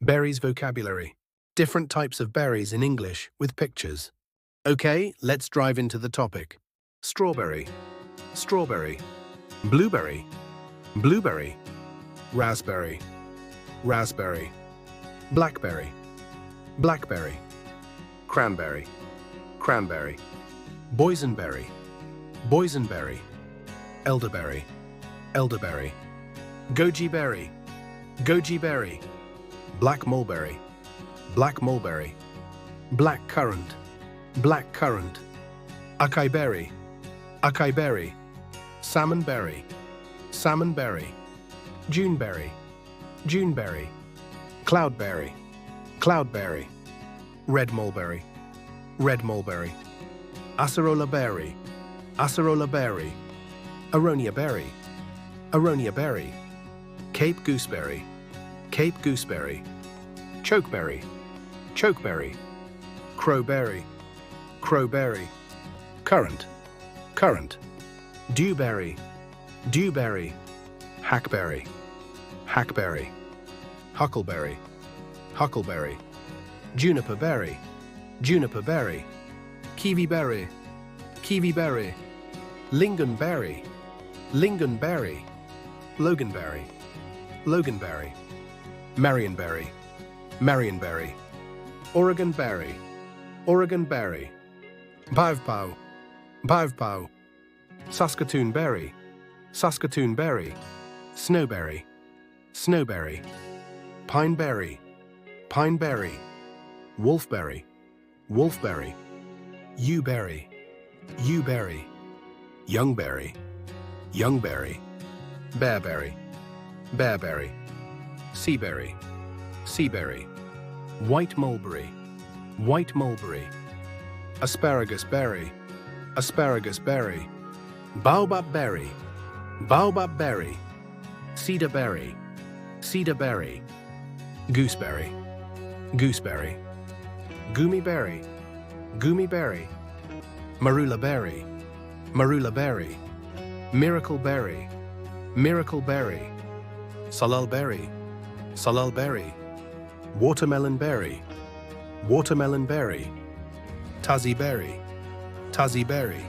Berries vocabulary. Different types of berries in English with pictures. Okay, let's dive into the topic. Strawberry, strawberry. Blueberry, blueberry. Raspberry, raspberry. Blackberry, blackberry. Cranberry, cranberry. Boysenberry, boysenberry. Elderberry, elderberry. Goji berry, goji berry. Black mulberry, black mulberry. Black currant, black currant. Acai berry, acai berry. Salmon berry, salmon berry. Juneberry, juneberry. Cloudberry, cloudberry. Red mulberry, red mulberry. Acerola berry, acerola berry. Aronia berry, aronia berry. Cape gooseberry, cape gooseberry. Chokeberry, chokeberry. Crowberry, crowberry. Currant, currant. Dewberry, dewberry. Hackberry, hackberry. Huckleberry, huckleberry. Juniper berry, juniper berry. Kiwi berry, kiwi berry. Lingonberry, lingonberry. Loganberry, loganberry. Marionberry, marionberry. Oregon berry, Oregon berry. Bivpow, bivpow. Saskatoon berry, Saskatoon berry. Snowberry, snowberry. Pineberry, pineberry. Wolfberry, wolfberry. Yewberry, yewberry. Youngberry, youngberry. Bearberry, bearberry. Seaberry, seaberry. White mulberry, white mulberry. Asparagus berry, asparagus berry. Baobab berry, baobab berry. Cedar berry, cedar berry. Gooseberry, gooseberry. Gummy berry, gummy berry. Marula berry, marula berry. Miracle berry, miracle berry. Salal berry, salal berry. Watermelon berry, watermelon berry. Tazi berry, tazi berry.